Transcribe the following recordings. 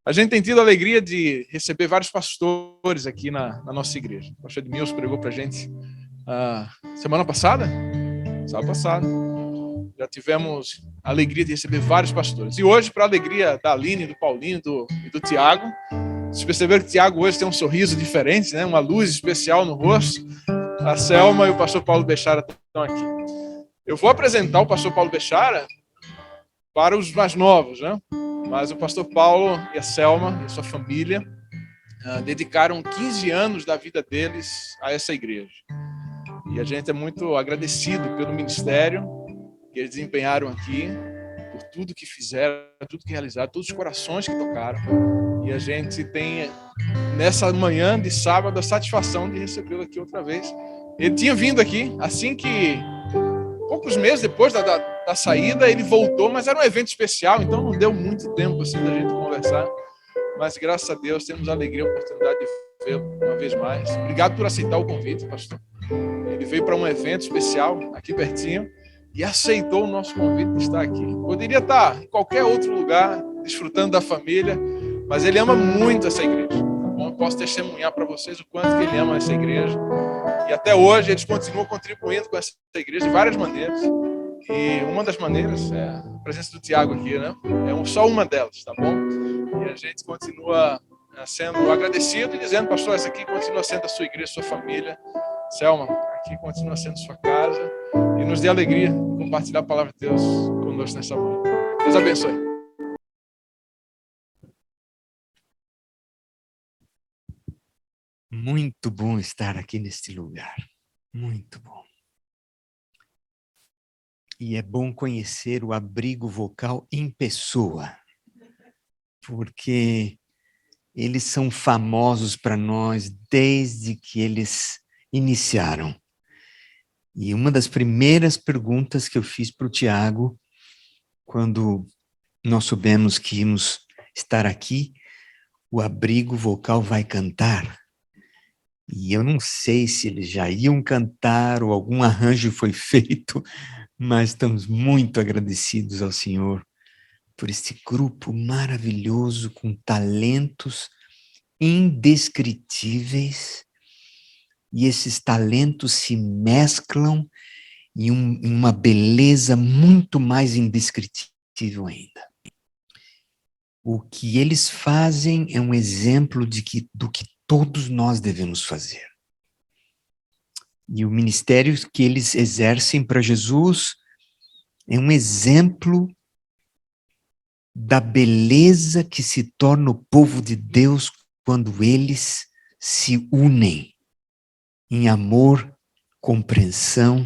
A gente tem tido a alegria de receber vários pastores aqui na nossa igreja. O pastor Edmilson pregou para a gente semana passada? Sábado passado. Já tivemos a alegria de receber vários pastores. E hoje, para a alegria da Aline, do Paulinho e do Tiago, vocês perceberam que o Tiago hoje tem um sorriso diferente, né? Uma luz especial no rosto. A Selma e o pastor Paulo Bechara estão aqui. Eu vou apresentar o pastor Paulo Bechara para os mais novos, né? Mas o pastor Paulo e a Selma e a sua família dedicaram 15 anos da vida deles a essa igreja. E a gente é muito agradecido pelo ministério que eles desempenharam aqui, por tudo que fizeram, tudo que realizaram, todos os corações que tocaram. E a gente tem, nessa manhã de sábado, a satisfação de recebê-lo aqui outra vez. Ele tinha vindo aqui, assim que, poucos meses depois da saída, ele voltou, mas era um evento especial, então não deu muito tempo assim da gente conversar. Mas graças a Deus temos a alegria e a oportunidade de vê-lo uma vez mais. Obrigado por aceitar o convite, pastor. Ele veio para um evento especial aqui pertinho e aceitou o nosso convite de estar aqui. Poderia estar em qualquer outro lugar, desfrutando da família, mas ele ama muito essa igreja. Tá bom? Eu posso testemunhar para vocês o quanto que ele ama essa igreja. E até hoje eles continuam contribuindo com essa igreja de várias maneiras. E uma das maneiras é a presença do Tiago aqui, né? É só uma delas, tá bom? E a gente continua sendo agradecido e dizendo, pastor, essa aqui continua sendo a sua igreja, sua família. Selma, aqui continua sendo sua casa. E nos dê alegria de compartilhar a palavra de Deus conosco nessa manhã. Deus abençoe. Muito bom estar aqui neste lugar. Muito bom. E é bom conhecer o Abrigo Vocal em pessoa, porque eles são famosos para nós desde que eles iniciaram. E uma das primeiras perguntas que eu fiz para o Tiago, quando nós soubemos que íamos estar aqui, o Abrigo Vocal vai cantar. E eu não sei se eles já iam cantar ou algum arranjo foi feito, mas estamos muito agradecidos ao Senhor por este grupo maravilhoso com talentos indescritíveis, e esses talentos se mesclam em uma beleza muito mais indescritível ainda. O que eles fazem é um exemplo do que todos nós devemos fazer. E o ministério que eles exercem para Jesus é um exemplo da beleza que se torna o povo de Deus quando eles se unem em amor, compreensão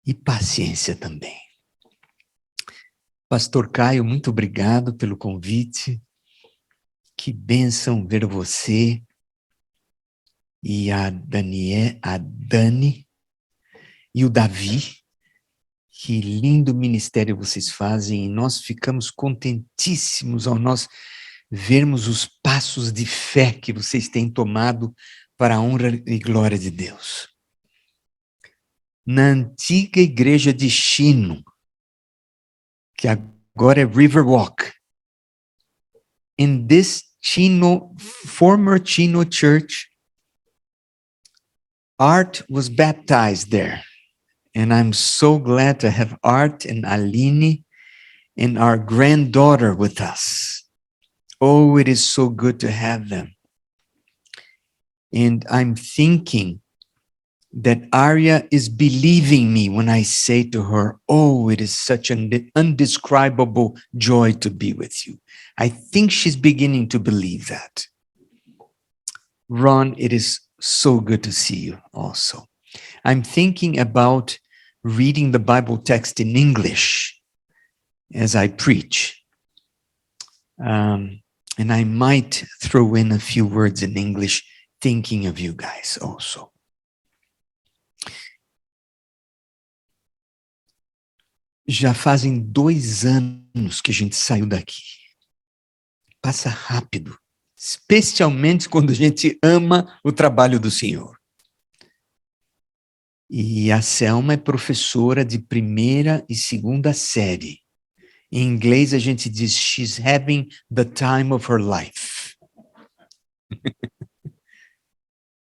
e paciência também. Pastor Caio, muito obrigado pelo convite. Que bênção ver você e a Dani e o Davi. Que lindo ministério vocês fazem, e nós ficamos contentíssimos ao nós vermos os passos de fé que vocês têm tomado para a honra e glória de Deus. Na antiga igreja de Chino, que agora é Riverwalk, in this former Chino church, Art was baptized there. And I'm so glad to have Art and Aline and our granddaughter with us. Oh, it is so good to have them. And I'm thinking that Arya is believing me when I say to her, oh, it is such an indescribable joy to be with you. I think she's beginning to believe that. Ron, it is so good to see you also. I'm thinking about reading the Bible text in English as I preach. And I might throw in a few words in English, thinking of you guys also. Já fazem 2 anos que a gente saiu daqui. Passa rápido, especialmente quando a gente ama o trabalho do Senhor. E a Selma é professora de 1ª e 2ª série Em inglês a gente diz, she's having the time of her life.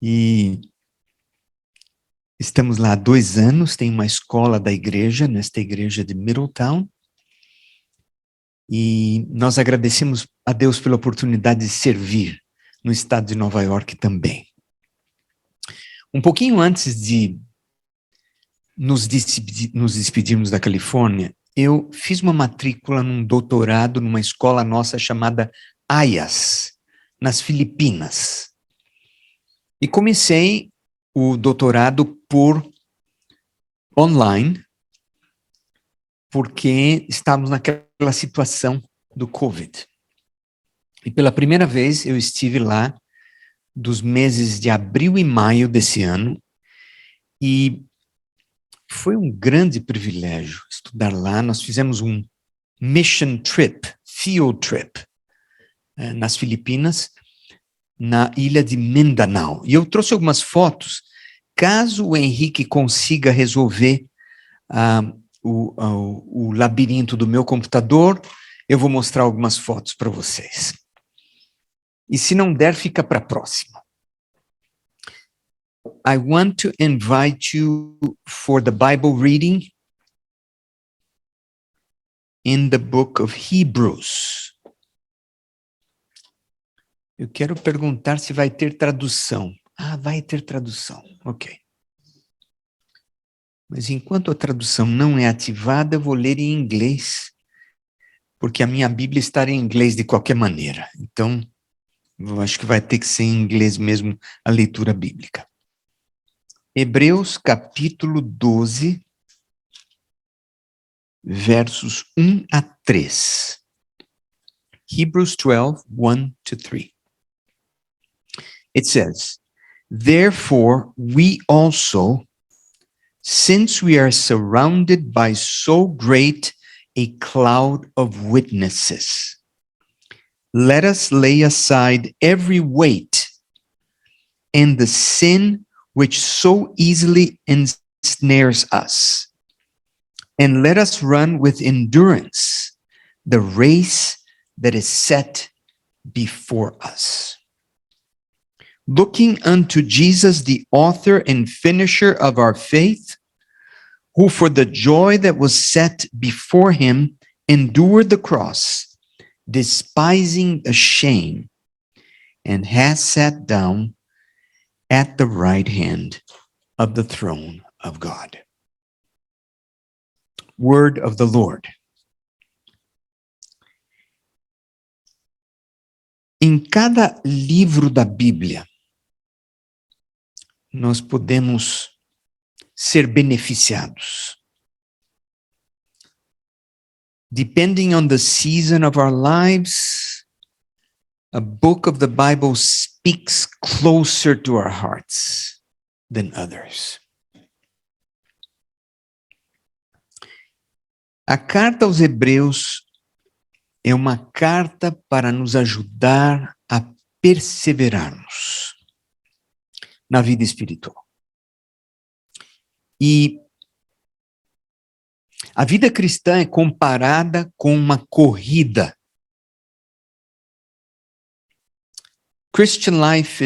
E estamos lá há 2 anos, tem uma escola da igreja, nesta igreja de Middletown. E nós agradecemos a Deus pela oportunidade de servir no estado de Nova York também. Um pouquinho antes de nos despedirmos da Califórnia, eu fiz uma matrícula num doutorado numa escola nossa chamada AIAS, nas Filipinas. E comecei o doutorado por online, porque estávamos naquela situação do Covid. E pela primeira vez eu estive lá dos meses de abril e maio desse ano, e foi um grande privilégio estudar lá. Nós fizemos um mission trip, field trip, nas Filipinas, na ilha de Mindanao. E eu trouxe algumas fotos. Caso o Henrique consiga resolver o labirinto do meu computador, eu vou mostrar algumas fotos para vocês. E se não der, fica para a próxima. I want to invite you for the Bible reading in the book of Hebrews. Eu quero perguntar se vai ter tradução. Ah, vai ter tradução. Ok. Mas enquanto a tradução não é ativada, eu vou ler em inglês, porque a minha Bíblia está em inglês de qualquer maneira. Então, eu acho que vai ter que ser em inglês mesmo a leitura bíblica. Hebreus capítulo 12, versos 1 a 3. Hebrews 12, 1 to 3. It says, "Therefore we also, since we are surrounded by so great a cloud of witnesses, let us lay aside every weight and the sin which so easily ensnares us, and let us run with endurance the race that is set before us. Looking unto Jesus, the author and finisher of our faith, who for the joy that was set before him endured the cross, despising the shame, and has sat down at the right hand of the throne of God." Word of the Lord. Em cada livro da Bíblia, nós podemos ser beneficiados. Depending on the season of our lives, a book of the Bible speaks closer to our hearts than others. A carta aos Hebreus é uma carta para nos ajudar a perseverarmos na vida espiritual. E a vida cristã é comparada com uma corrida. Christian life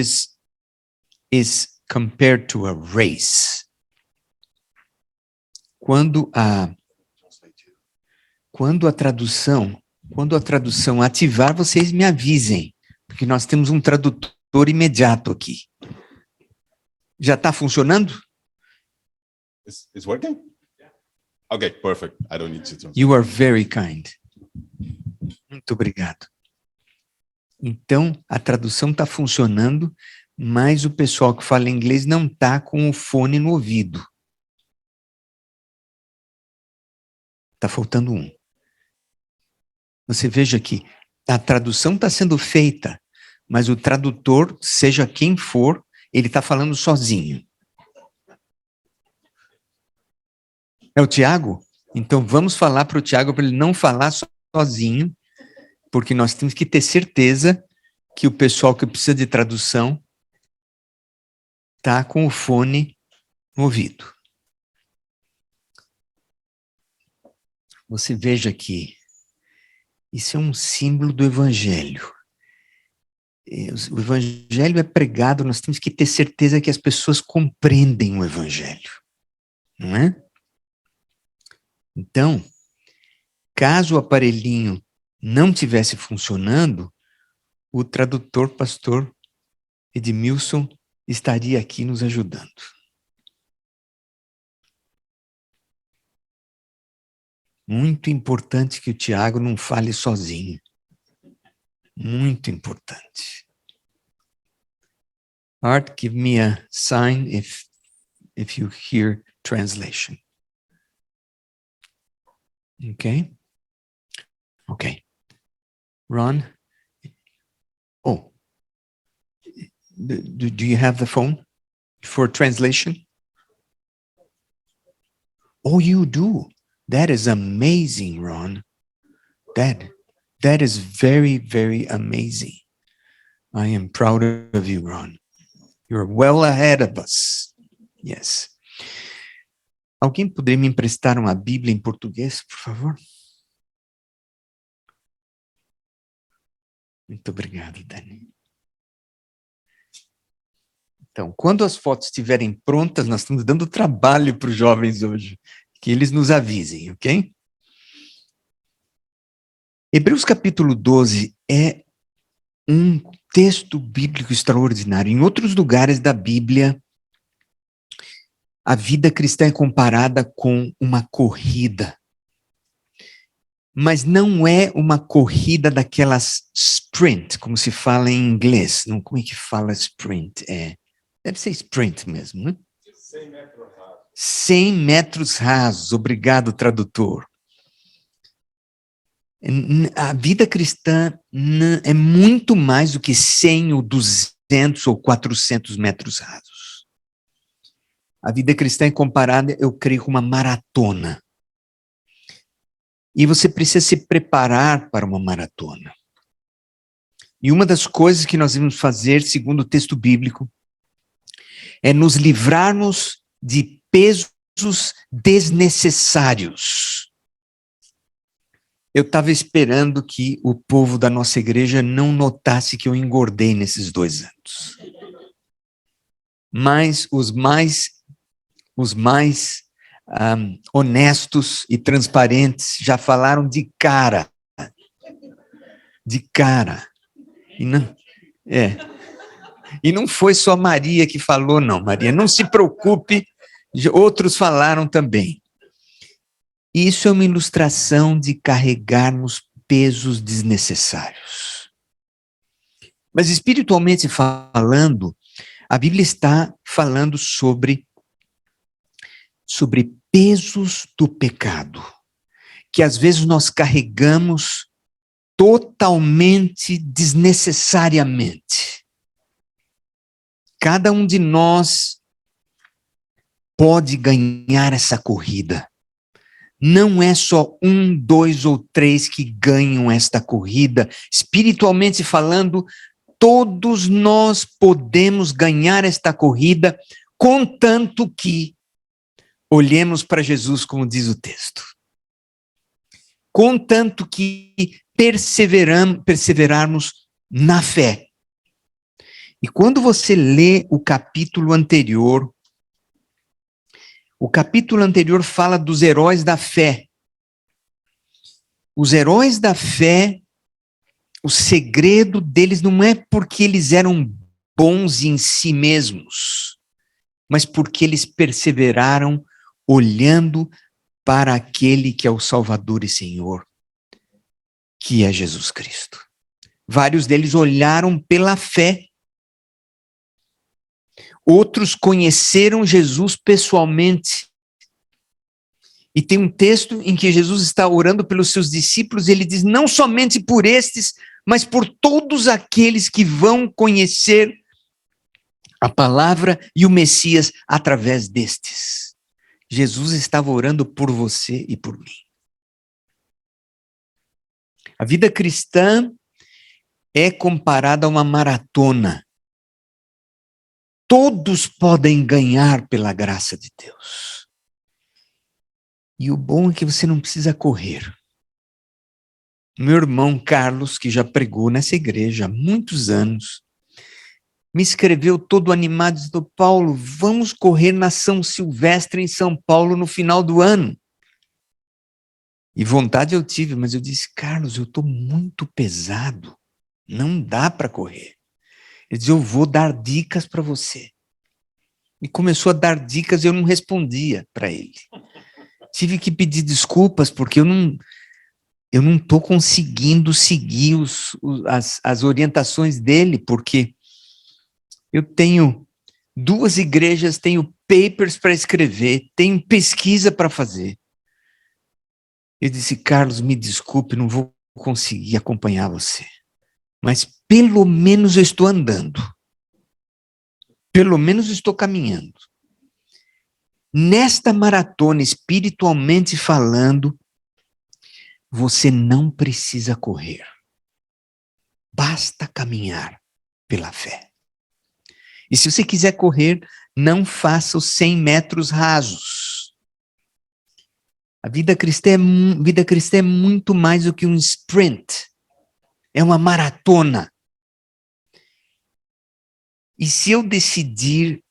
is compared to a race. Quando a tradução ativar, vocês me avisem, porque nós temos um tradutor imediato aqui. Já está funcionando? It's working? Okay, perfect. I don't need to translate. You are very kind. Muito obrigado. Então, a tradução está funcionando, mas o pessoal que fala inglês não está com o fone no ouvido. Está faltando um. Você veja aqui, a tradução está sendo feita, mas o tradutor, seja quem for, ele está falando sozinho. É o Tiago? Então vamos falar para o Tiago para ele não falar sozinho, porque nós temos que ter certeza que o pessoal que precisa de tradução está com o fone no ouvido. Você veja aqui, Isso é um símbolo do Evangelho. O Evangelho é pregado, nós temos que ter certeza que as pessoas compreendem o Evangelho, não é? Então, caso o aparelhinho não tivesse funcionando, o tradutor, pastor Edmilson, estaria aqui nos ajudando. Muito importante que o Tiago não fale sozinho. Muito importante. Art, give me a sign if you hear translation. Okay? Okay. Ron? Oh. Do you have the phone for translation? Oh, you do? That is amazing, Ron. That is very, very amazing. I am proud of you, Ron. You're well ahead of us. Yes. Alguém poderia me emprestar uma Bíblia em português, por favor? Muito obrigado, Dani. Então, quando as fotos estiverem prontas, nós estamos dando trabalho para os jovens hoje, que eles nos avisem, ok? Hebreus capítulo 12 é um texto bíblico extraordinário. Em outros lugares da Bíblia, a vida cristã é comparada com uma corrida. Mas não é uma corrida daquelas sprint, como se fala em inglês. Não, como é que fala sprint? Deve ser sprint mesmo, né? 100 metros rasos. 100 metros rasos. Obrigado, tradutor. A vida cristã é muito mais do que 100 ou 200 ou 400 metros rasos. A vida cristã é comparada, eu creio, com uma maratona. E você precisa se preparar para uma maratona. E uma das coisas que nós vamos fazer, segundo o texto bíblico, é nos livrarmos de pesos desnecessários. Eu estava esperando que o povo da nossa igreja não notasse que eu engordei nesses 2 anos. Mas os mais honestos e transparentes já falaram de cara. De cara. E não foi só Maria que falou, não. Maria, não se preocupe, outros falaram também. Isso é uma ilustração de carregarmos pesos desnecessários. Mas espiritualmente falando, a Bíblia está falando sobre pesos do pecado, que às vezes nós carregamos totalmente desnecessariamente. Cada um de nós pode ganhar essa corrida. Não é só 1, 2 ou 3 que ganham esta corrida. Espiritualmente falando, todos nós podemos ganhar esta corrida, contanto que olhemos para Jesus, como diz o texto. Contanto que perseverarmos na fé. E quando você lê o capítulo anterior fala dos heróis da fé. Os heróis da fé, o segredo deles não é porque eles eram bons em si mesmos, mas porque eles perseveraram olhando para aquele que é o Salvador e Senhor, que é Jesus Cristo. Vários deles olharam pela fé. Outros conheceram Jesus pessoalmente. E tem um texto em que Jesus está orando pelos seus discípulos, e ele diz, não somente por estes, mas por todos aqueles que vão conhecer a palavra e o Messias através destes. Jesus estava orando por você e por mim. A vida cristã é comparada a uma maratona. Todos podem ganhar pela graça de Deus. E o bom é que você não precisa correr. meu irmão Carlos, que já pregou nessa igreja há muitos anos, me escreveu todo animado, dizendo: Paulo, vamos correr na São Silvestre em São Paulo no final do ano. E vontade eu tive, mas eu disse: Carlos, eu estou muito pesado, não dá para correr. Ele disse: eu vou dar dicas para você. E começou a dar dicas e eu não respondia para ele. Tive que pedir desculpas porque eu não estou conseguindo seguir as orientações dele, porque eu tenho 2 igrejas, tenho papers para escrever, tenho pesquisa para fazer. Eu disse: Carlos, me desculpe, não vou conseguir acompanhar você. Mas pelo menos eu estou andando. Pelo menos estou caminhando. Nesta maratona, espiritualmente falando, você não precisa correr. Basta caminhar pela fé. E se você quiser correr, não faça os 100 metros rasos. A vida cristã é muito mais do que um sprint. É uma maratona. E se eu decidir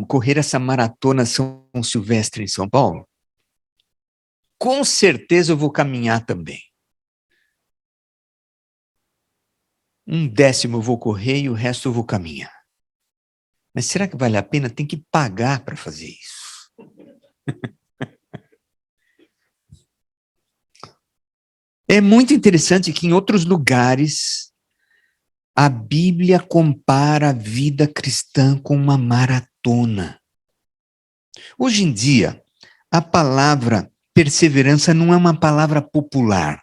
correr essa maratona São Silvestre em São Paulo, com certeza eu vou caminhar também. 1/10 eu vou correr e o resto eu vou caminhar. Mas será que vale a pena? Tem que pagar para fazer isso. É muito interessante que em outros lugares a Bíblia compara a vida cristã com uma maratona. Hoje em dia, a palavra perseverança não é uma palavra popular.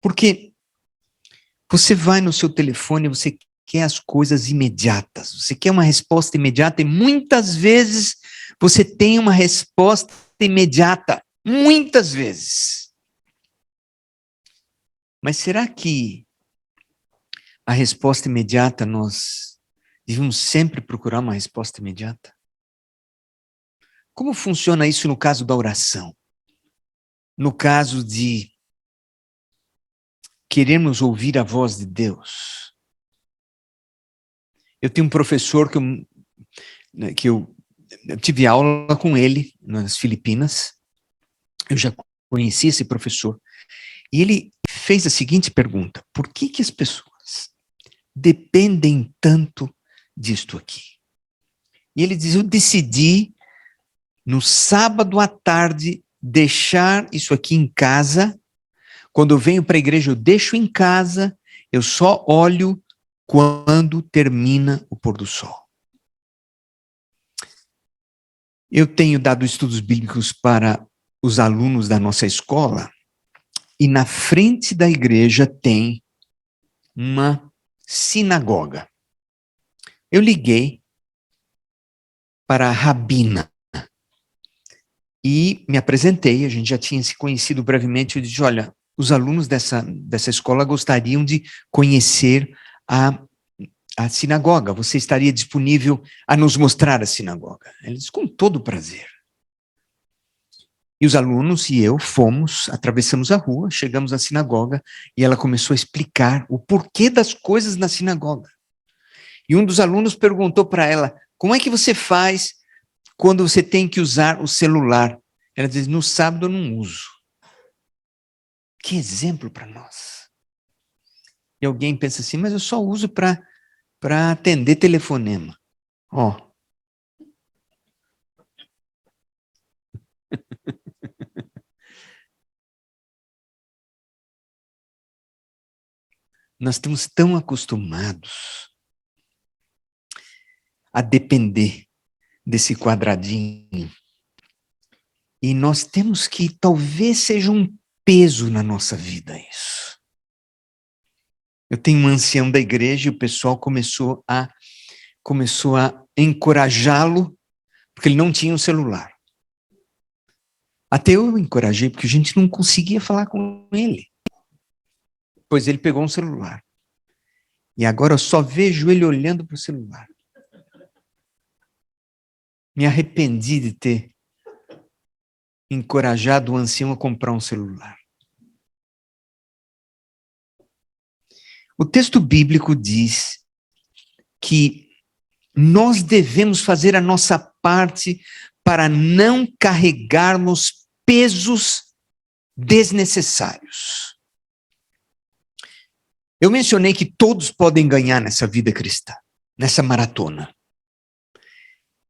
Porque você vai no seu telefone, você quer as coisas imediatas, você quer uma resposta imediata e muitas vezes você tem uma resposta imediata, muitas vezes. Mas será que a resposta imediata, nós devemos sempre procurar uma resposta imediata? Como funciona isso no caso da oração? No caso de queremos ouvir a voz de Deus? Eu tenho um professor que eu tive aula com ele nas Filipinas. Eu já conheci esse professor. E ele fez a seguinte pergunta: por que as pessoas dependem tanto disto aqui? E ele diz: eu decidi, no sábado à tarde, deixar isso aqui em casa. Quando eu venho para a igreja, eu deixo em casa, eu só olho quando termina o pôr do sol. Eu tenho dado estudos bíblicos para os alunos da nossa escola, e na frente da igreja tem uma sinagoga. Eu liguei para a rabina e me apresentei, a gente já tinha se conhecido brevemente. Eu disse: olha, os alunos dessa escola gostariam de conhecer a sinagoga. Você estaria disponível a nos mostrar a sinagoga? Ele disse: com todo prazer. E os alunos e eu fomos, atravessamos a rua, chegamos à sinagoga e ela começou a explicar o porquê das coisas na sinagoga. E um dos alunos perguntou para ela: como é que você faz quando você tem que usar o celular? Ela diz: no sábado eu não uso. Que exemplo para nós. E alguém pensa assim: mas eu só uso para atender telefonema. Ó. Nós estamos tão acostumados a depender desse quadradinho. E nós temos que, talvez seja um peso na nossa vida isso. Eu tenho um ancião da igreja e o pessoal começou a encorajá-lo, porque ele não tinha um celular. Até eu encorajei, porque a gente não conseguia falar com ele. Pois ele pegou um celular. E agora eu só vejo ele olhando para o celular. Me arrependi de ter encorajado o ancião a comprar um celular. O texto bíblico diz que nós devemos fazer a nossa parte para não carregarmos pesos desnecessários. Eu mencionei que todos podem ganhar nessa vida cristã, nessa maratona.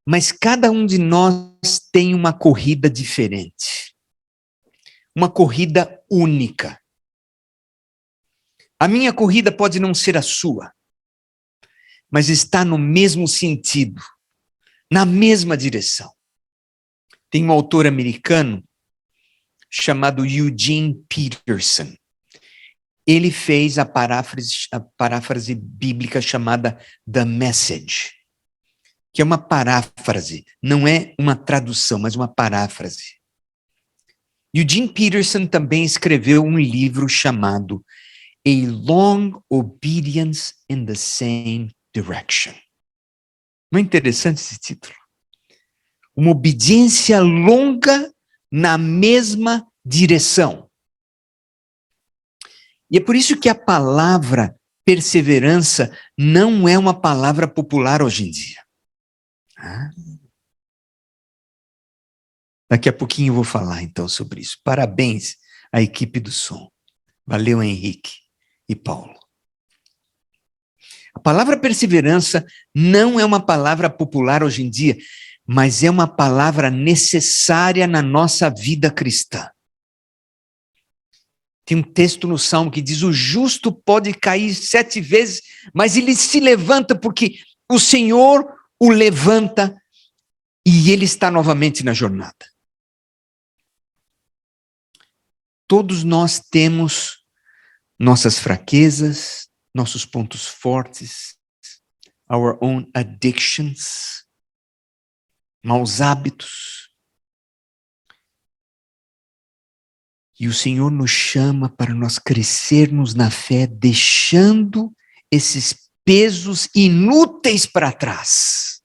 Mas cada um de nós tem uma corrida diferente. Uma corrida única. A minha corrida pode não ser a sua, mas está no mesmo sentido, na mesma direção. Tem um autor americano chamado Eugene Peterson. Ele fez a paráfrase bíblica chamada The Message, que é uma paráfrase, não é uma tradução, mas uma paráfrase. Eugene Peterson também escreveu um livro chamado A Long Obedience in the Same Direction. Não é interessante esse título? Uma obediência longa na mesma direção. E é por isso que a palavra perseverança não é uma palavra popular hoje em dia. Daqui a pouquinho eu vou falar então sobre isso. Parabéns à equipe do som. Valeu, Henrique e Paulo. A palavra perseverança não é uma palavra popular hoje em dia, mas é uma palavra necessária na nossa vida cristã. Tem um texto no Salmo que diz: o justo pode cair 7 vezes, mas ele se levanta porque o Senhor o levanta e ele está novamente na jornada. Todos nós temos nossas fraquezas, nossos pontos fortes, our own addictions, maus hábitos. E o Senhor nos chama para nós crescermos na fé, deixando esses pesos inúteis para trás.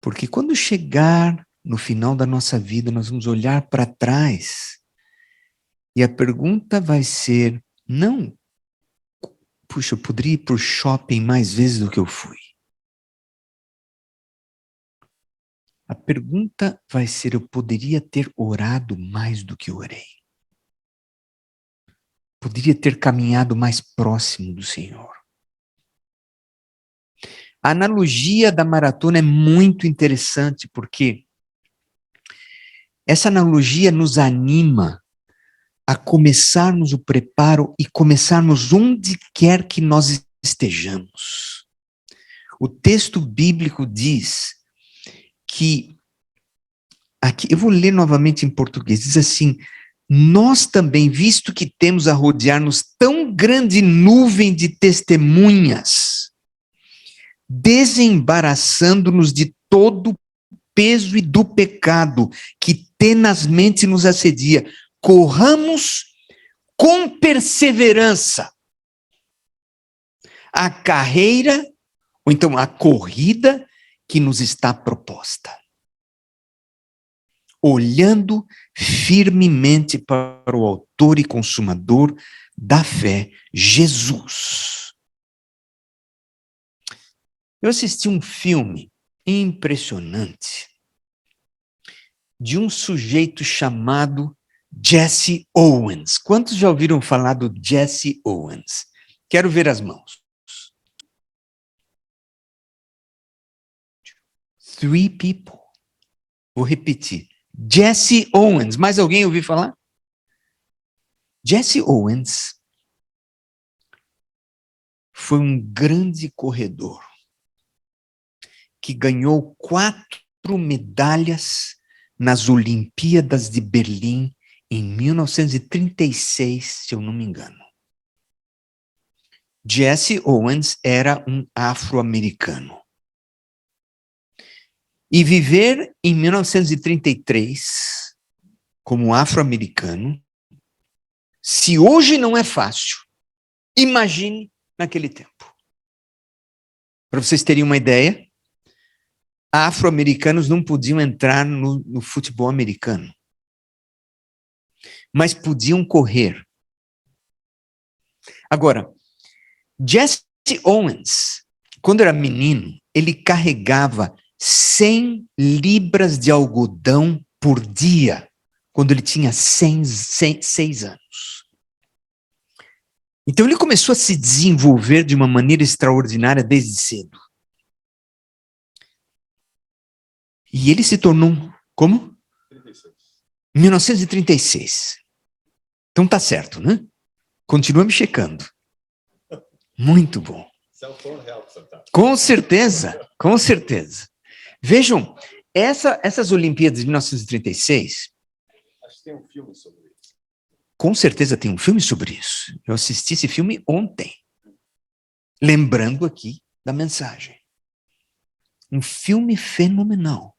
Porque quando chegar no final da nossa vida, nós vamos olhar para trás e a pergunta vai ser, não, puxa, eu poderia ir para o shopping mais vezes do que eu fui. A pergunta vai ser, eu poderia ter orado mais do que orei. Poderia ter caminhado mais próximo do Senhor. A analogia da maratona é muito interessante, porque essa analogia nos anima a começarmos o preparo e começarmos onde quer que nós estejamos. O texto bíblico diz que, aqui, eu vou ler novamente em português, diz assim: nós também, visto que temos a rodear-nos tão grande nuvem de testemunhas, desembaraçando-nos de todo peso e do pecado que tenazmente nos assedia, corramos com perseverança a carreira, ou então a corrida que nos está proposta. Olhando firmemente para o autor e consumador da fé, Jesus. Eu assisti um filme impressionante de um sujeito chamado Jesse Owens. Quantos já ouviram falar do Jesse Owens? Quero ver as mãos. 3 people. Vou repetir. Jesse Owens. Mais alguém ouviu falar? Jesse Owens foi um grande corredor que ganhou 4 medalhas nas Olimpíadas de Berlim em 1936, se eu não me engano. Jesse Owens era um afro-americano. E viver em 1933 como afro-americano, se hoje não é fácil, imagine naquele tempo. Para vocês terem uma ideia, afro-americanos não podiam entrar no futebol americano, mas podiam correr. Agora, Jesse Owens, quando era menino, ele carregava 100 libras de algodão por dia, quando ele tinha 6 anos. Então ele começou a se desenvolver de uma maneira extraordinária desde cedo. E ele se tornou, como? 36. 1936. Então tá certo, né? Continua me checando. Muito bom. Cell phone helps sometimes. Com certeza, com certeza. Vejam, essas Olimpíadas de 1936, Acho que tem um filme sobre isso. com certeza tem um filme sobre isso. Eu assisti esse filme ontem. Lembrando aqui da mensagem. Um filme fenomenal.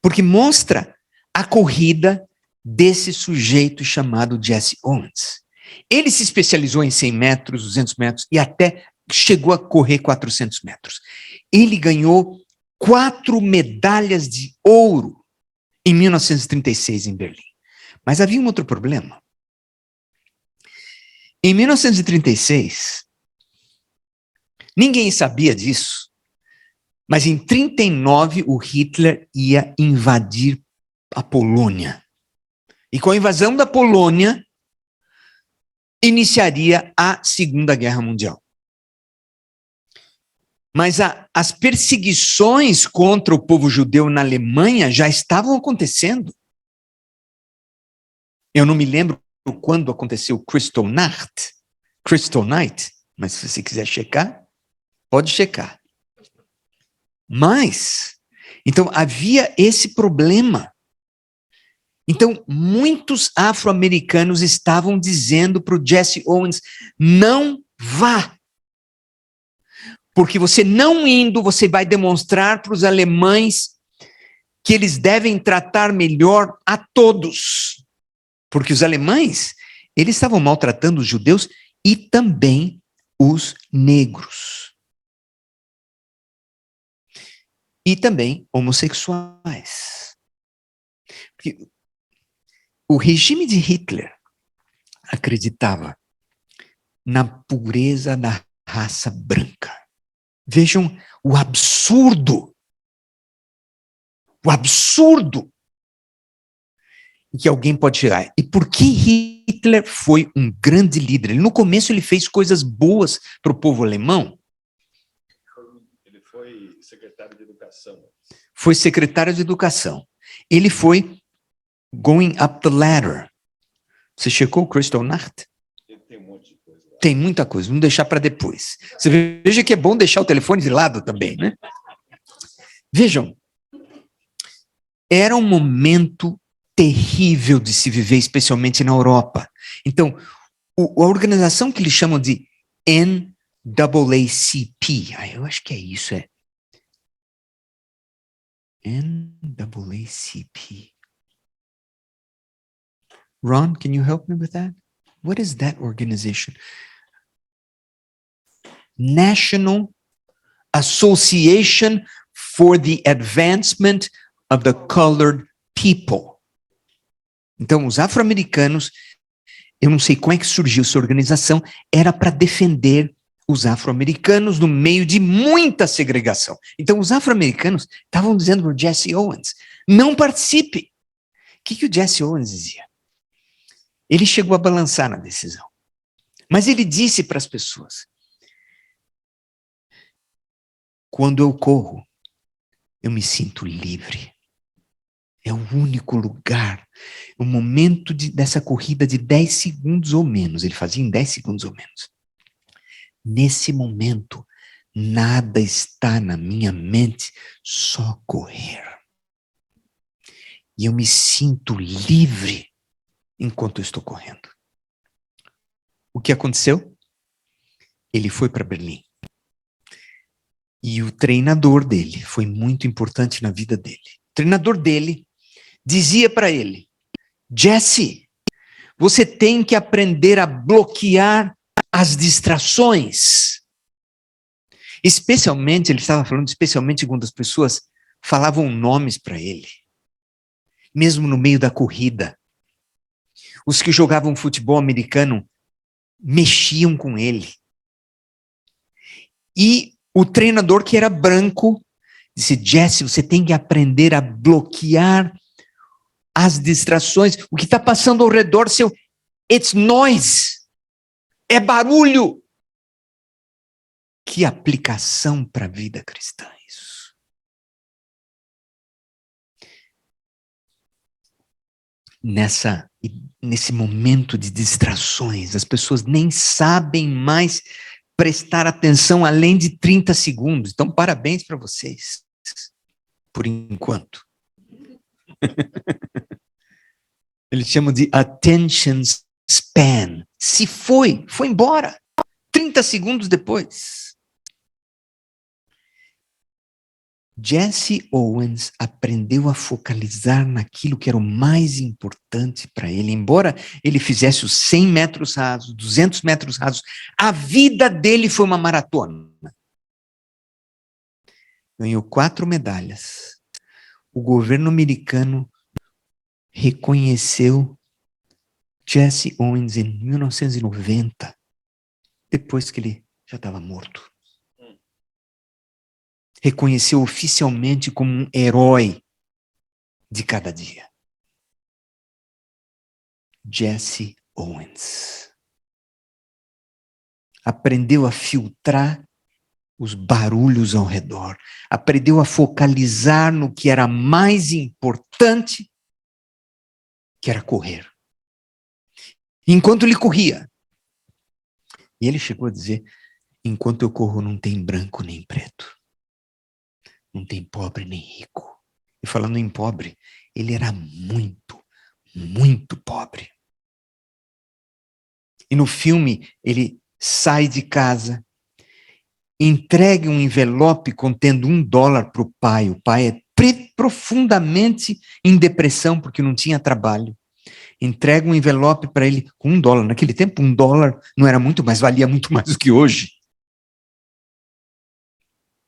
Porque mostra a corrida desse sujeito chamado Jesse Owens. Ele se especializou em 100 metros, 200 metros e até chegou a correr 400 metros. Ele ganhou 4 medalhas de ouro em 1936 em Berlim. Mas havia um outro problema. Em 1936, ninguém sabia disso, mas em 1939 o Hitler ia invadir a Polônia. E com a invasão da Polônia, iniciaria a Segunda Guerra Mundial. Mas as perseguições contra o povo judeu na Alemanha já estavam acontecendo. Eu não me lembro quando aconteceu o Kristallnacht, mas se você quiser checar, pode checar. Mas, então havia esse problema. Então, muitos afro-americanos estavam dizendo para o Jesse Owens, não vá. Porque você não indo, você vai demonstrar para os alemães que eles devem tratar melhor a todos. Porque os alemães, eles estavam maltratando os judeus e também os negros. E também homossexuais. Porque o regime de Hitler acreditava na pureza da raça branca. Vejam o absurdo. O absurdo que alguém pode chegar. E por que Hitler foi um grande líder? No começo ele fez coisas boas para o povo alemão. Ele foi secretário de educação. Foi secretário de educação. Ele foi going up the ladder. Você checou o Kristallnacht? Ele tem um monte de coisa lá. Tem muita coisa, vamos deixar para depois. Você veja que é bom deixar o telefone de lado também, né? Vejam, era um momento terrível de se viver, especialmente na Europa. Então, a organização que eles chamam de NAACP, eu acho que é isso, é NAACP. Ron, can you help me with that? What is that organization? National Association for the Advancement of the Colored People. Então, os afro-americanos, eu não sei como é que surgiu essa organização, era para defender os afro-americanos no meio de muita segregação. Então, os afro-americanos estavam dizendo para o Jesse Owens, não participe. O que o Jesse Owens dizia? Ele chegou a balançar na decisão. Mas ele disse para as pessoas, quando eu corro, eu me sinto livre. É o único lugar, o momento dessa corrida de 10 segundos ou menos, ele fazia em 10 segundos ou menos. Nesse momento, nada está na minha mente, só correr. E eu me sinto livre enquanto eu estou correndo. O que aconteceu? Ele foi para Berlim. E o treinador dele foi muito importante na vida dele. O treinador dele dizia para ele, Jesse, você tem que aprender a bloquear as distrações. Especialmente, ele estava falando especialmente quando as pessoas falavam nomes para ele. Mesmo no meio da corrida. Os que jogavam futebol americano mexiam com ele. E o treinador, que era branco, disse: Jesse, você tem que aprender a bloquear as distrações. O que está passando ao redor seu, it's noise, é barulho. Que aplicação para a vida cristã isso. Nesse momento de distrações, as pessoas nem sabem mais prestar atenção além de 30 segundos. Então, parabéns para vocês, por enquanto. Eles chamam de attention span. Se foi embora. 30 segundos depois. Jesse Owens aprendeu a focalizar naquilo que era o mais importante para ele. Embora ele fizesse os 100 metros rasos, 200 metros rasos, a vida dele foi uma maratona. Ganhou 4 medalhas. O governo americano reconheceu Jesse Owens em 1990, depois que ele já estava morto. Reconheceu oficialmente como um herói de cada dia. Jesse Owens aprendeu a filtrar os barulhos ao redor, aprendeu a focalizar no que era mais importante, que era correr. Enquanto ele corria, e ele chegou a dizer: enquanto eu corro não tem branco nem preto. Não tem pobre nem rico. E falando em pobre, ele era muito, muito pobre. E no filme, ele sai de casa, entrega um envelope contendo $1 para o pai. O pai é profundamente em depressão porque não tinha trabalho. Entrega um envelope para ele com $1. Naquele tempo, $1 não era muito, mas valia muito mais do que hoje.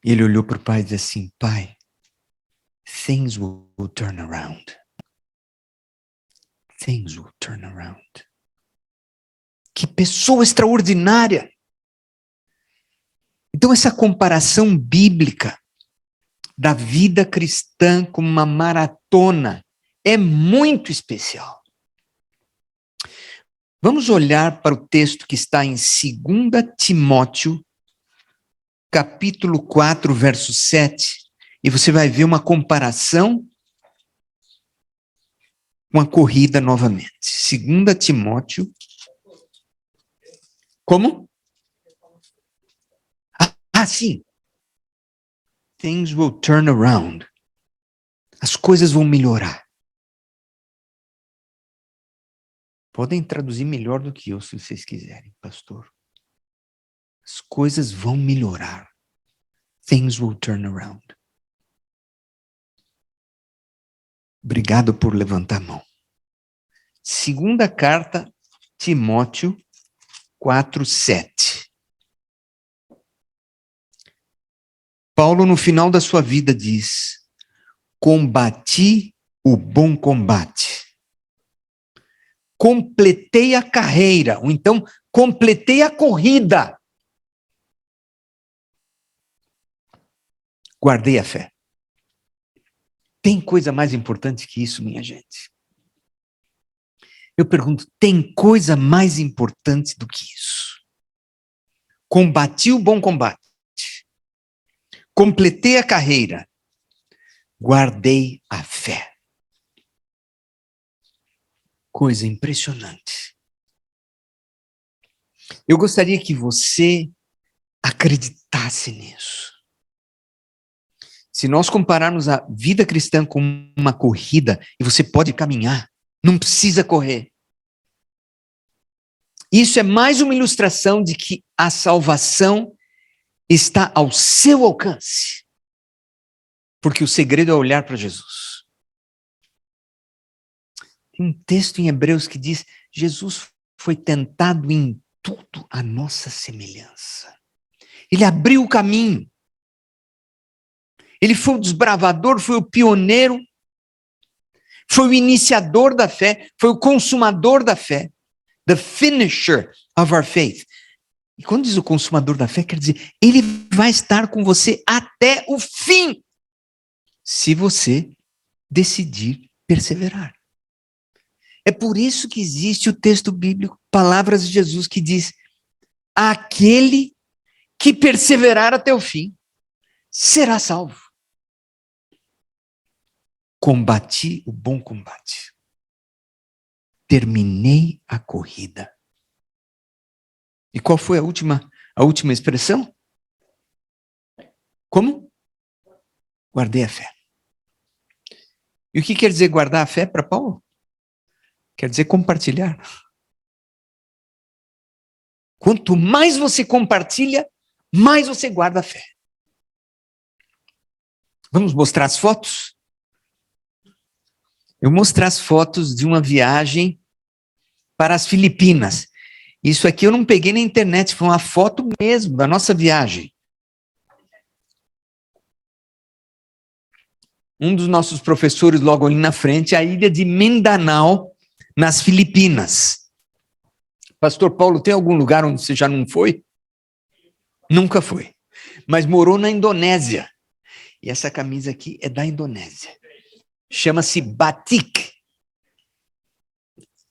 E ele olhou para o pai e disse assim: pai, things will turn around. Things will turn around. Que pessoa extraordinária! Então, essa comparação bíblica da vida cristã como uma maratona é muito especial. Vamos olhar para o texto que está em 2 Timóteo, capítulo 4, verso 7, e você vai ver uma comparação com a corrida novamente. 2 Timóteo. Como? Sim. Things will turn around. As coisas vão melhorar. Podem traduzir melhor do que eu, se vocês quiserem, pastor. As coisas vão melhorar. Things will turn around. Obrigado por levantar a mão. Segunda carta, Timóteo 4:7. Paulo, no final da sua vida, diz: combati o bom combate. Completei a carreira, ou então, completei a corrida. Guardei a fé. Tem coisa mais importante que isso, minha gente? Eu pergunto, tem coisa mais importante do que isso? Combati o bom combate. Completei a carreira. Guardei a fé. Coisa impressionante. Eu gostaria que você acreditasse nisso. Se nós compararmos a vida cristã com uma corrida, e você pode caminhar, não precisa correr. Isso é mais uma ilustração de que a salvação está ao seu alcance. Porque o segredo é olhar para Jesus. Tem um texto em Hebreus que diz: Jesus foi tentado em tudo à nossa semelhança. Ele abriu o caminho. Ele foi o desbravador, foi o pioneiro, foi o iniciador da fé, foi o consumador da fé. The finisher of our faith. E quando diz o consumador da fé, quer dizer, ele vai estar com você até o fim, se você decidir perseverar. É por isso que existe o texto bíblico, palavras de Jesus, que diz: aquele que perseverar até o fim será salvo. Combati o bom combate. Terminei a corrida. E qual foi a última expressão? Como? Guardei a fé. E o que quer dizer guardar a fé para Paulo? Quer dizer compartilhar. Quanto mais você compartilha, mais você guarda a fé. Vamos mostrar as fotos? Eu vou mostrar as fotos de uma viagem para as Filipinas. Isso aqui eu não peguei na internet, foi uma foto mesmo da nossa viagem. Um dos nossos professores, logo ali na frente, a ilha de Mindanao, nas Filipinas. Pastor Paulo, tem algum lugar onde você já não foi? Nunca foi. Mas morou na Indonésia. E essa camisa aqui é da Indonésia. Chama-se batik.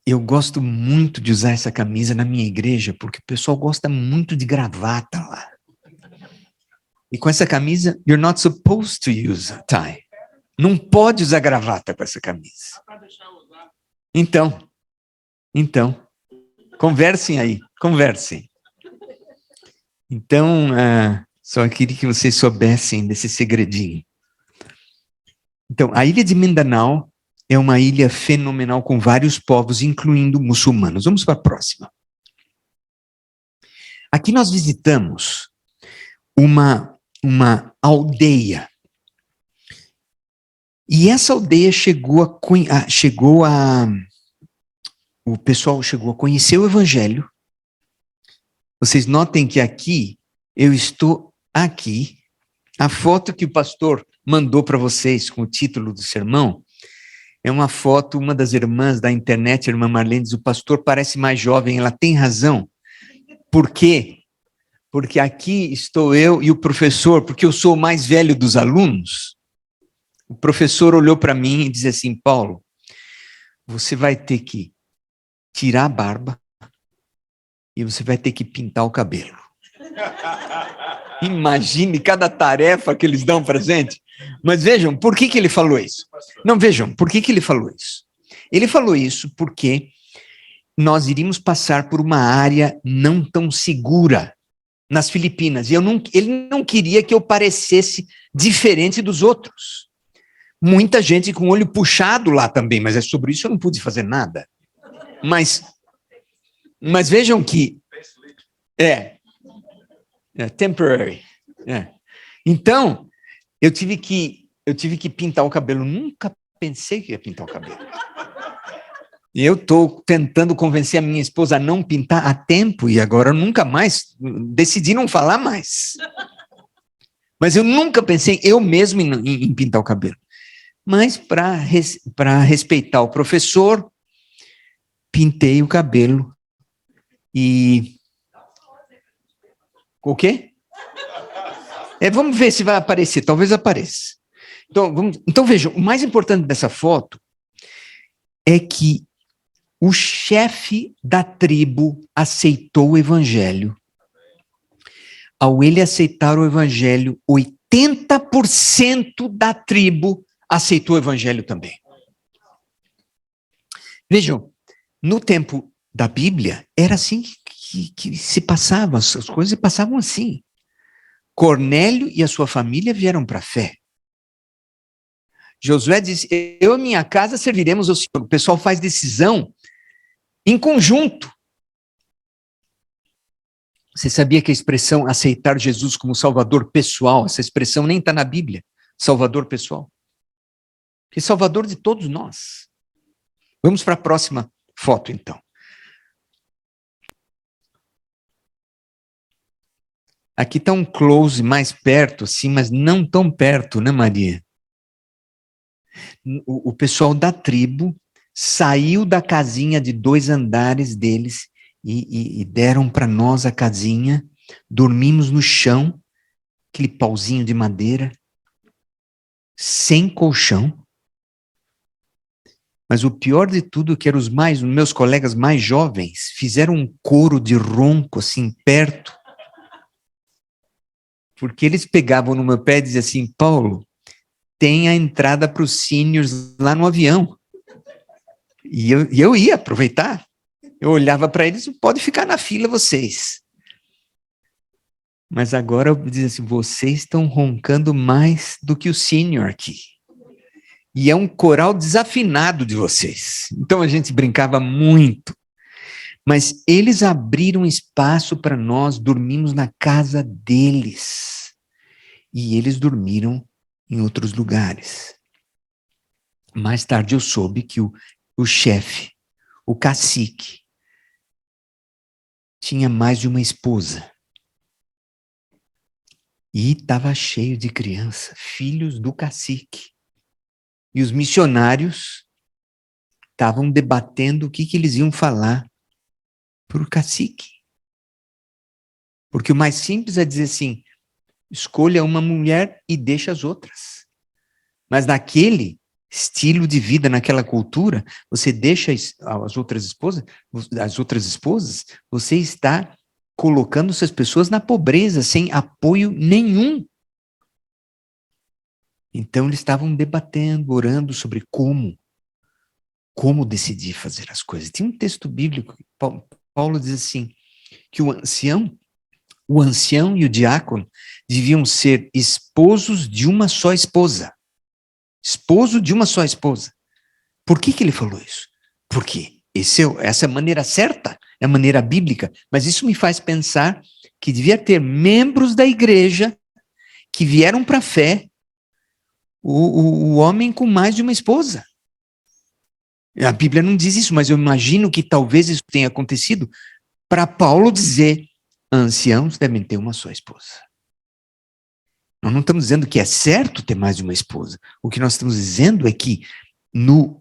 Eu gosto muito de usar essa camisa na minha igreja, porque o pessoal gosta muito de gravata lá. E com essa camisa, you're not supposed to use a tie. Não pode usar gravata com essa camisa. Então, conversem aí, conversem. Então, só queria que vocês soubessem desse segredinho. Então, a ilha de Mindanao é uma ilha fenomenal com vários povos, incluindo muçulmanos. Vamos para a próxima. Aqui nós visitamos uma aldeia. E essa aldeia o pessoal chegou a conhecer o Evangelho. Vocês notem que aqui, eu estou aqui. A foto que o pastor mandou para vocês com o título do sermão é uma foto, uma das irmãs da internet, a irmã Marlene, diz: o pastor parece mais jovem. Ela tem razão. Por quê? Porque aqui estou eu e o professor, porque eu sou o mais velho dos alunos. O professor olhou para mim e disse assim: Paulo, você vai ter que tirar a barba e você vai ter que pintar o cabelo. Imagine cada tarefa que eles dão para a gente. Mas vejam, por que ele falou isso? Não, vejam, por que ele falou isso? Ele falou isso porque nós iríamos passar por uma área não tão segura nas Filipinas. E ele não queria que eu parecesse diferente dos outros. Muita gente com o olho puxado lá também, mas é sobre isso eu não pude fazer nada. Mas vejam que é temporary. Então, eu tive que pintar o cabelo. Nunca pensei que ia pintar o cabelo. E eu estou tentando convencer a minha esposa a não pintar a tempo, e agora eu nunca mais, decidi não falar mais. Mas eu nunca pensei eu mesmo em pintar o cabelo. Mas para respeitar o professor, pintei o cabelo e... O quê? Vamos ver se vai aparecer, talvez apareça. Então vejam, o mais importante dessa foto é que o chefe da tribo aceitou o evangelho. Ao ele aceitar o evangelho, 80% da tribo aceitou o evangelho também. Vejam, no tempo da Bíblia, era assim que se passava, as coisas passavam assim. Cornélio e a sua família vieram para a fé. Josué disse: eu e minha casa serviremos ao Senhor. O pessoal faz decisão em conjunto. Você sabia que a expressão aceitar Jesus como Salvador pessoal, essa expressão nem está na Bíblia, Salvador pessoal? Que é Salvador de todos nós. Vamos para a próxima foto, então. Aqui está um close mais perto, assim, mas não tão perto, né, Maria? O pessoal da tribo saiu da casinha de 2 andares deles e deram para nós a casinha, dormimos no chão, aquele pauzinho de madeira, sem colchão. Mas o pior de tudo é que eram os meus colegas mais jovens, fizeram um coro de ronco assim, perto, porque eles pegavam no meu pé e diziam assim, Paulo, tem a entrada para os seniors lá no avião. E eu ia aproveitar. Eu olhava para eles, pode ficar na fila vocês. Mas agora eu digo assim, vocês estão roncando mais do que o senior aqui. E é um coral desafinado de vocês. Então a gente brincava muito. Mas eles abriram espaço para nós, dormimos na casa deles. E eles dormiram em outros lugares. Mais tarde eu soube que o chefe, o cacique, tinha mais de uma esposa. E estava cheio de criança, filhos do cacique. E os missionários estavam debatendo o que eles iam falar para o cacique. Porque o mais simples é dizer assim, escolha uma mulher e deixa as outras. Mas naquele estilo de vida, naquela cultura, você deixa as outras esposas, você está colocando essas pessoas na pobreza, sem apoio nenhum. Então eles estavam debatendo, orando sobre como decidir fazer as coisas. Tem um texto bíblico, Paulo diz assim, que o ancião e o diácono deviam ser esposos de uma só esposa. Esposo de uma só esposa. Por que ele falou isso? Porque essa é a maneira certa, é a maneira bíblica, mas isso me faz pensar que devia ter membros da igreja que vieram para a fé, o homem com mais de uma esposa. A Bíblia não diz isso, mas eu imagino que talvez isso tenha acontecido para Paulo dizer, anciãos devem ter uma só esposa. Nós não estamos dizendo que é certo ter mais de uma esposa. O que nós estamos dizendo é que, no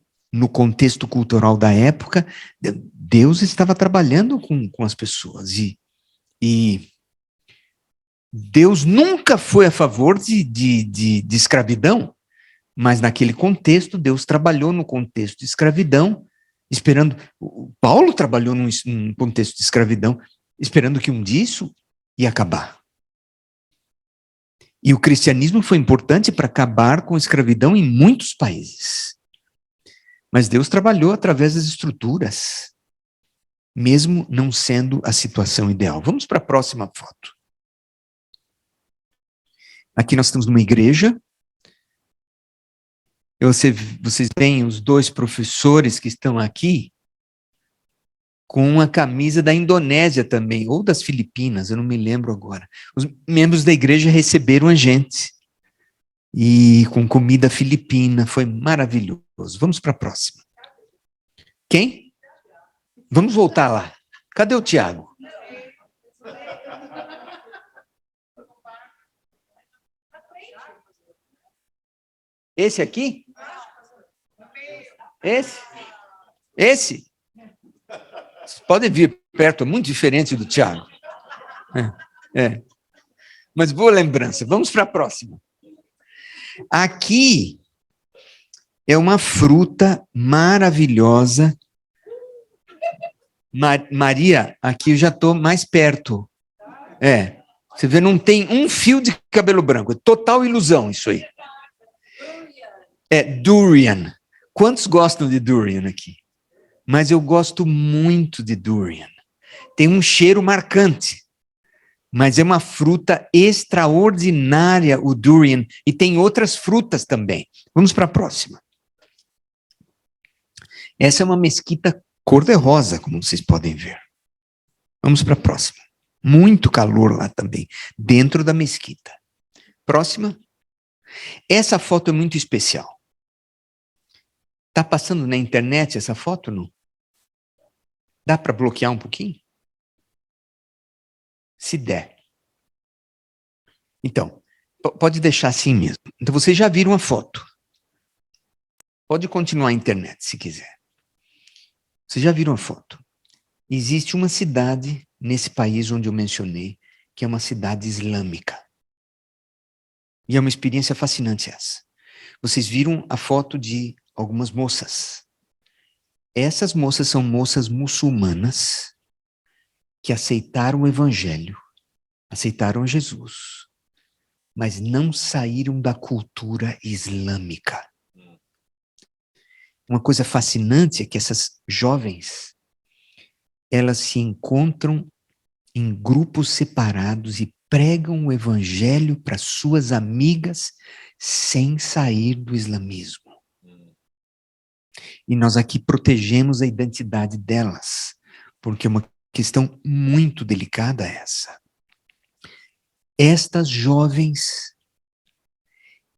contexto cultural da época, Deus estava trabalhando com as pessoas. E Deus nunca foi a favor de escravidão, mas naquele contexto, Deus trabalhou no contexto de escravidão, esperando... Paulo trabalhou num contexto de escravidão, esperando que um dia isso ia acabar. E o cristianismo foi importante para acabar com a escravidão em muitos países. Mas Deus trabalhou através das estruturas, mesmo não sendo a situação ideal. Vamos para a próxima foto. Aqui nós estamos numa igreja. Vocês veem os 2 professores que estão aqui com a camisa da Indonésia também, ou das Filipinas, eu não me lembro agora. Os membros da igreja receberam a gente, e com comida filipina, foi maravilhoso. Vamos para a próxima. Quem? Vamos voltar lá. Cadê o Tiago? Esse aqui? Esse? Vocês podem vir perto, é muito diferente do Tiago. Mas boa lembrança. Vamos para a próxima. Aqui é uma fruta maravilhosa. Maria, aqui eu já estou mais perto. Você vê, não tem um fio de cabelo branco. É total ilusão isso aí. É durian. Quantos gostam de durian aqui? Mas eu gosto muito de durian. Tem um cheiro marcante, mas é uma fruta extraordinária, o durian, e tem outras frutas também. Vamos para a próxima. Essa é uma mesquita cor-de-rosa, como vocês podem ver. Vamos para a próxima. Muito calor lá também, dentro da mesquita. Próxima. Essa foto é muito especial. Está passando na internet essa foto, não? Dá para bloquear um pouquinho? Se der. Então, pode deixar assim mesmo. Então, vocês já viram a foto. Pode continuar a internet, se quiser. Vocês já viram a foto? Existe uma cidade nesse país onde eu mencionei, que é uma cidade islâmica. E é uma experiência fascinante essa. Vocês viram a foto de algumas moças. Essas moças são moças muçulmanas que aceitaram o evangelho, aceitaram Jesus, mas não saíram da cultura islâmica. Uma coisa fascinante é que essas jovens, elas se encontram em grupos separados e pregam o evangelho para suas amigas sem sair do islamismo. E nós aqui protegemos a identidade delas, porque é uma questão muito delicada essa. Estas jovens,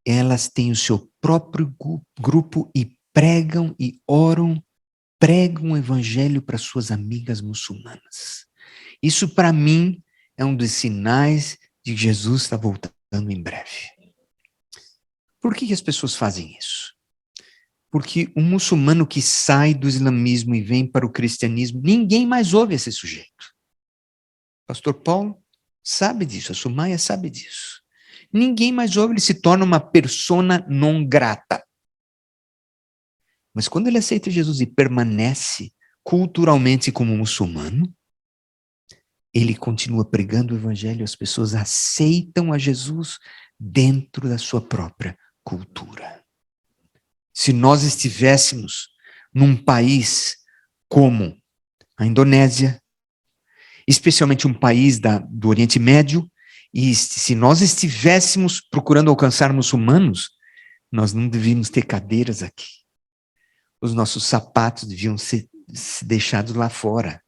elas têm o seu próprio grupo e pregam e oram, pregam o evangelho para suas amigas muçulmanas. Isso, para mim, é um dos sinais de que Jesus está voltando em breve. Por que as pessoas fazem isso? Porque um muçulmano que sai do islamismo e vem para o cristianismo, ninguém mais ouve esse sujeito. Pastor Paulo sabe disso, a Sumaia sabe disso. Ninguém mais ouve, ele se torna uma persona non grata. Mas quando ele aceita Jesus e permanece culturalmente como muçulmano, ele continua pregando o evangelho, as pessoas aceitam a Jesus dentro da sua própria cultura. Se nós estivéssemos num país como a Indonésia, especialmente um país do Oriente Médio, e se nós estivéssemos procurando alcançar muçulmanos, nós não devíamos ter cadeiras aqui. Os nossos sapatos deviam ser deixados lá fora.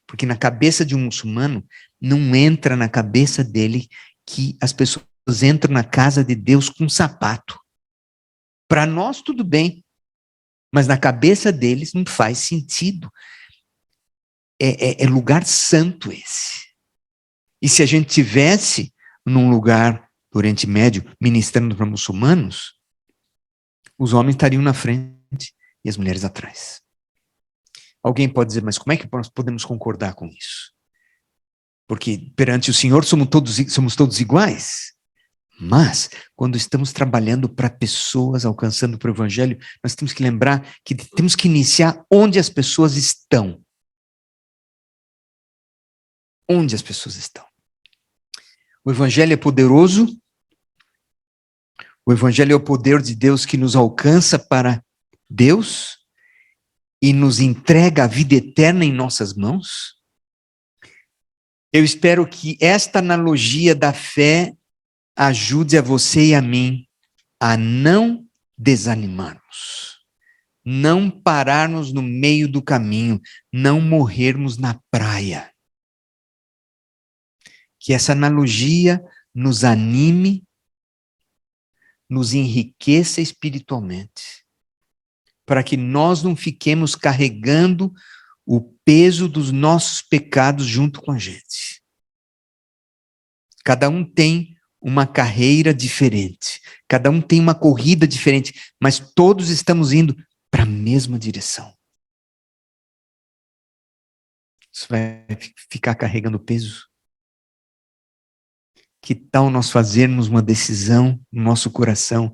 Porque na cabeça de um muçulmano, não entra na cabeça dele que as pessoas entram na casa de Deus com sapato. Para nós, tudo bem. Mas na cabeça deles não faz sentido. É lugar santo esse. E se a gente tivesse num lugar do Oriente Médio ministrando para muçulmanos, os homens estariam na frente e as mulheres atrás. Alguém pode dizer, mas como é que nós podemos concordar com isso? Porque perante o Senhor somos todos iguais. Mas, quando estamos trabalhando para pessoas, alcançando para o Evangelho, nós temos que lembrar que temos que iniciar onde as pessoas estão. Onde as pessoas estão. O Evangelho é poderoso. O Evangelho é o poder de Deus que nos alcança para Deus e nos entrega a vida eterna em nossas mãos. Eu espero que esta analogia da fé ajude a você e a mim a não desanimarmos, não pararmos no meio do caminho, não morrermos na praia. Que essa analogia nos anime, nos enriqueça espiritualmente, para que nós não fiquemos carregando o peso dos nossos pecados junto com a gente. Cada um tem uma carreira diferente, cada um tem uma corrida diferente, mas todos estamos indo para a mesma direção. Isso vai ficar carregando peso? Que tal nós fazermos uma decisão no nosso coração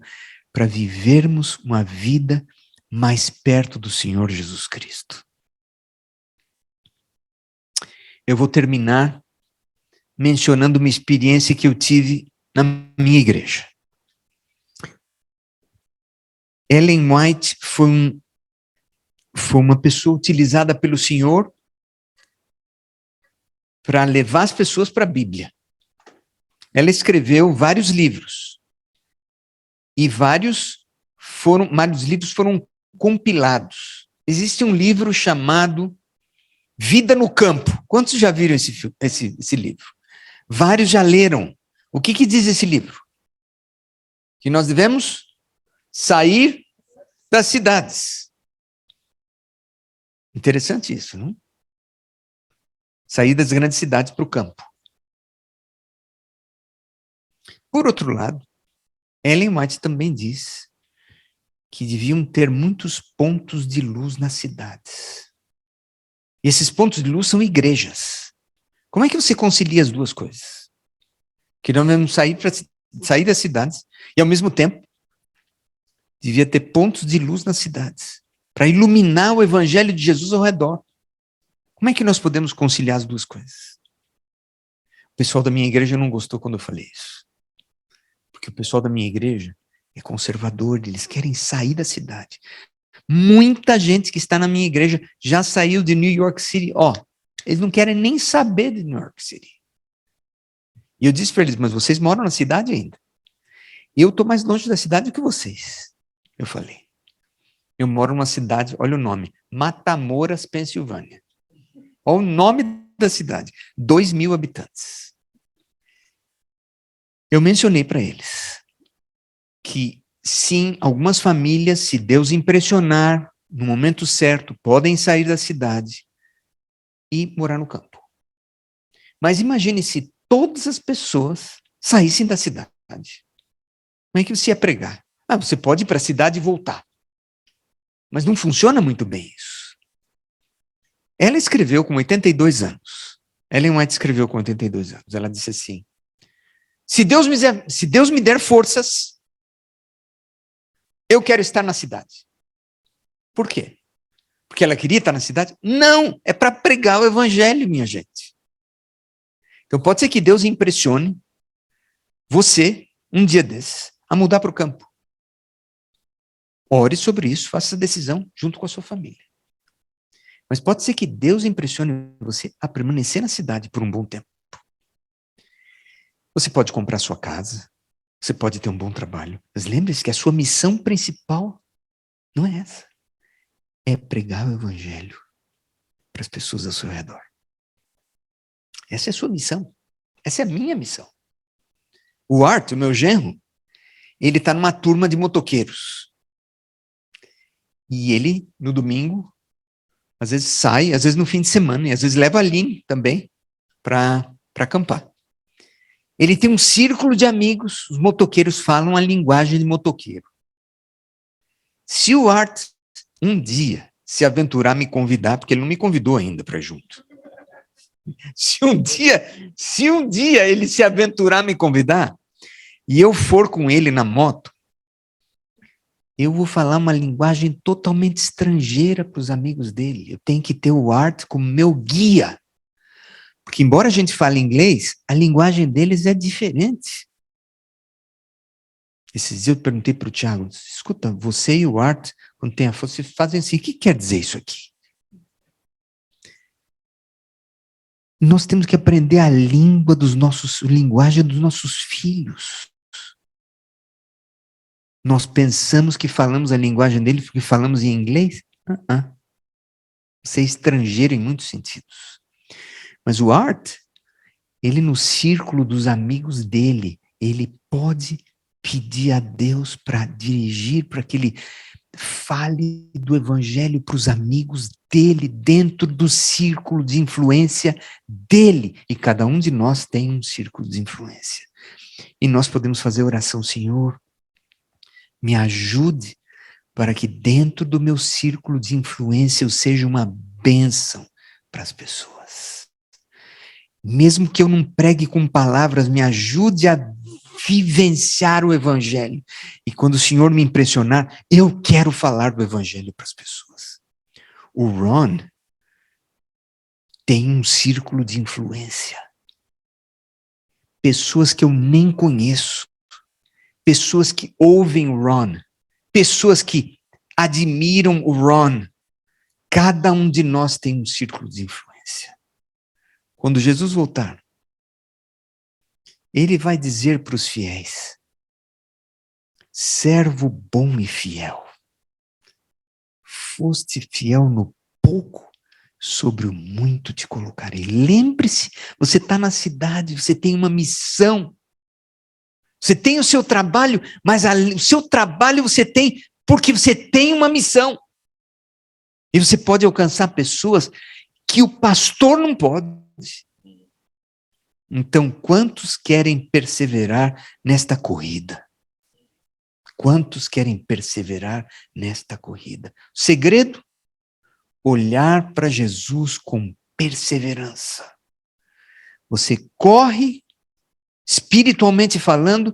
para vivermos uma vida mais perto do Senhor Jesus Cristo? Eu vou terminar mencionando uma experiência que eu tive na minha igreja. Ellen White foi uma pessoa utilizada pelo Senhor para levar as pessoas para a Bíblia. Ela escreveu vários livros. E vários livros foram compilados. Existe um livro chamado Vida no Campo. Quantos já viram esse livro? Vários já leram. O que diz esse livro? Que nós devemos sair das cidades. Interessante isso, não? Sair das grandes cidades para o campo. Por outro lado, Ellen White também diz que deviam ter muitos pontos de luz nas cidades. E esses pontos de luz são igrejas. Como é que você concilia as duas coisas? Que nós devemos sair das cidades e, ao mesmo tempo, devia ter pontos de luz nas cidades para iluminar o evangelho de Jesus ao redor. Como é que nós podemos conciliar as duas coisas? O pessoal da minha igreja não gostou quando eu falei isso. Porque o pessoal da minha igreja é conservador, eles querem sair da cidade. Muita gente que está na minha igreja já saiu de New York City. Eles não querem nem saber de New York City. E eu disse para eles, mas vocês moram na cidade ainda. E eu estou mais longe da cidade do que vocês. Eu falei. Eu moro numa cidade, olha o nome, Matamoras, Pensilvânia. Olha o nome da cidade, 2.000 habitantes. Eu mencionei para eles que, sim, algumas famílias, se Deus impressionar, no momento certo, podem sair da cidade e morar no campo. Mas imagine se todas as pessoas saíssem da cidade. Como é que você ia pregar? Você pode ir para a cidade e voltar. Mas não funciona muito bem isso. Ela escreveu com 82 anos. Ellen White escreveu com 82 anos. Ela disse assim, se Deus me der forças, eu quero estar na cidade. Por quê? Porque ela queria estar na cidade? Não, é para pregar o evangelho, minha gente. Então pode ser que Deus impressione você, um dia desses, a mudar para o campo. Ore sobre isso, faça essa decisão junto com a sua família. Mas pode ser que Deus impressione você a permanecer na cidade por um bom tempo. Você pode comprar sua casa, você pode ter um bom trabalho, mas lembre-se que a sua missão principal não é essa. É pregar o evangelho para as pessoas ao seu redor. Essa é a sua missão. Essa é a minha missão. O Art, o meu genro, ele está numa turma de motoqueiros. E ele, no domingo, às vezes sai, às vezes no fim de semana, e às vezes leva a Aline também para acampar. Ele tem um círculo de amigos, os motoqueiros falam a linguagem de motoqueiro. Se o Art um dia se aventurar a me convidar, porque ele não me convidou ainda para ir junto. Se um dia ele se aventurar a me convidar, e eu for com ele na moto, eu vou falar uma linguagem totalmente estrangeira para os amigos dele. Eu tenho que ter o Art como meu guia. Porque embora a gente fale inglês, a linguagem deles é diferente. Esses dias eu perguntei para o Thiago, escuta, você e o Art, quando tem a foto, vocês fazem assim, o que quer dizer isso aqui? Nós temos que aprender a língua linguagem dos nossos filhos. Nós pensamos que falamos a linguagem dele porque falamos em inglês? Você é estrangeiro em muitos sentidos. Mas o Art, ele no círculo dos amigos dele, ele pode pedir a Deus para dirigir, para que ele fale do evangelho para os amigos dele, dentro do círculo de influência dele. E cada um de nós tem um círculo de influência. E nós podemos fazer oração, Senhor, me ajude para que dentro do meu círculo de influência eu seja uma bênção para as pessoas. Mesmo que eu não pregue com palavras, me ajude a vivenciar o evangelho. E quando o Senhor me impressionar, eu quero falar do evangelho para as pessoas. O Ron tem um círculo de influência. Pessoas que eu nem conheço. Pessoas que ouvem o Ron. Pessoas que admiram o Ron. Cada um de nós tem um círculo de influência. Quando Jesus voltar, ele vai dizer para os fiéis, servo bom e fiel, foste fiel no pouco, sobre o muito te colocarei. Lembre-se, você está na cidade, você tem uma missão, você tem o seu trabalho, mas o seu trabalho você tem porque você tem uma missão. E você pode alcançar pessoas que o pastor não pode. Então, quantos querem perseverar nesta corrida? Quantos querem perseverar nesta corrida? O segredo? olhar para Jesus com perseverança. Você corre, espiritualmente falando,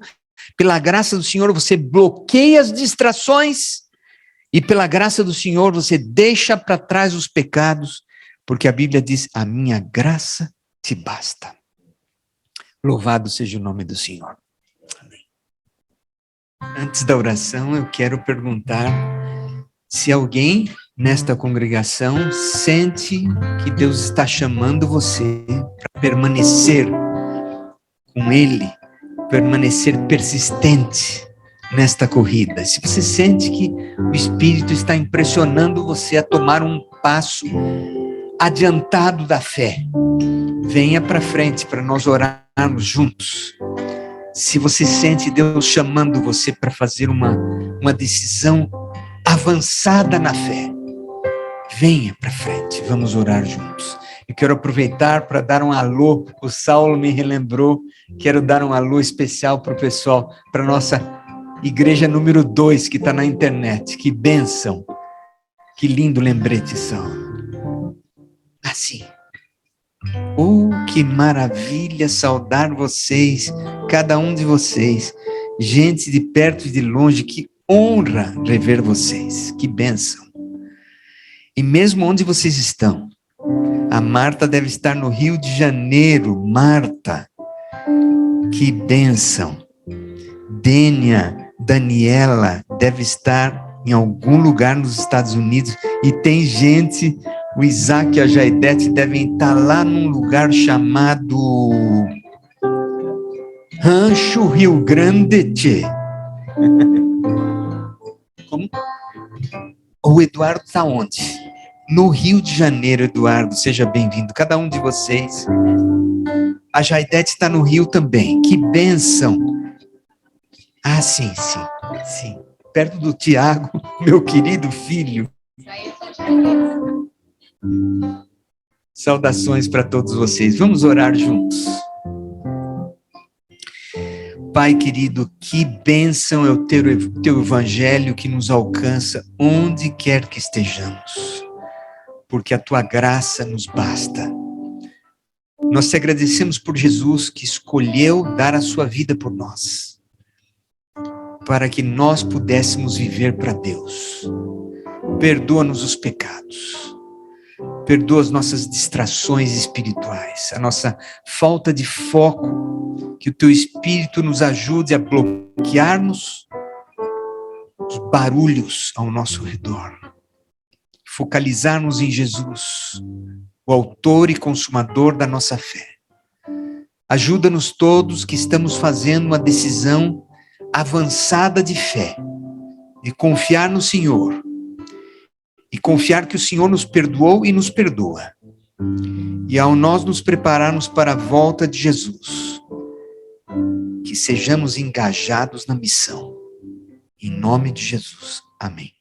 pela graça do Senhor você bloqueia as distrações e pela graça do Senhor você deixa para trás os pecados, porque a Bíblia diz, a minha graça te basta. Louvado seja o nome do Senhor. Amém. Antes da oração, eu quero perguntar se alguém nesta congregação sente que Deus está chamando você para permanecer com Ele, permanecer persistente nesta corrida. Se você sente que o Espírito está impressionando você a tomar um passo adiantado da fé, venha para frente para nós orarmos juntos. Se você sente Deus chamando você para fazer uma decisão avançada na fé, venha para frente, vamos orar juntos. Eu quero aproveitar para dar um alô, o Saulo me relembrou, quero dar um alô especial para o pessoal, para a nossa igreja número 2 que está na internet. Que bênção, que lindo lembrete, Saulo. Assim, oh, que maravilha saudar vocês, cada um de vocês, gente de perto e de longe, que honra rever vocês, que bênção. E mesmo onde vocês estão, a Marta deve estar no Rio de Janeiro. Marta, que bênção. Dênia, Daniela, deve estar em algum lugar nos Estados Unidos. E tem gente, o Isaac e a Jaidete devem estar lá num lugar chamado Rancho Rio Grande. Como? O Eduardo está onde? No Rio de Janeiro, Eduardo, seja bem-vindo, cada um de vocês. A Jaidete está no Rio também, que bênção. Ah, sim, perto do Tiago, meu querido filho. Saudações para todos vocês, vamos orar juntos. Pai querido, que bênção é o teu evangelho que nos alcança onde quer que estejamos, porque a tua graça nos basta. Nós te agradecemos por Jesus que escolheu dar a sua vida por nós, para que nós pudéssemos viver para Deus. Perdoa-nos os pecados, perdoa as nossas distrações espirituais, a nossa falta de foco, que o teu Espírito nos ajude a bloquearmos os barulhos ao nosso redor, focalizarmos em Jesus, o autor e consumador da nossa fé. Ajuda-nos todos que estamos fazendo uma decisão avançada de fé, de confiar no Senhor, e confiar que o Senhor nos perdoou e nos perdoa. E ao nós nos prepararmos para a volta de Jesus, que sejamos engajados na missão. Em nome de Jesus. Amém.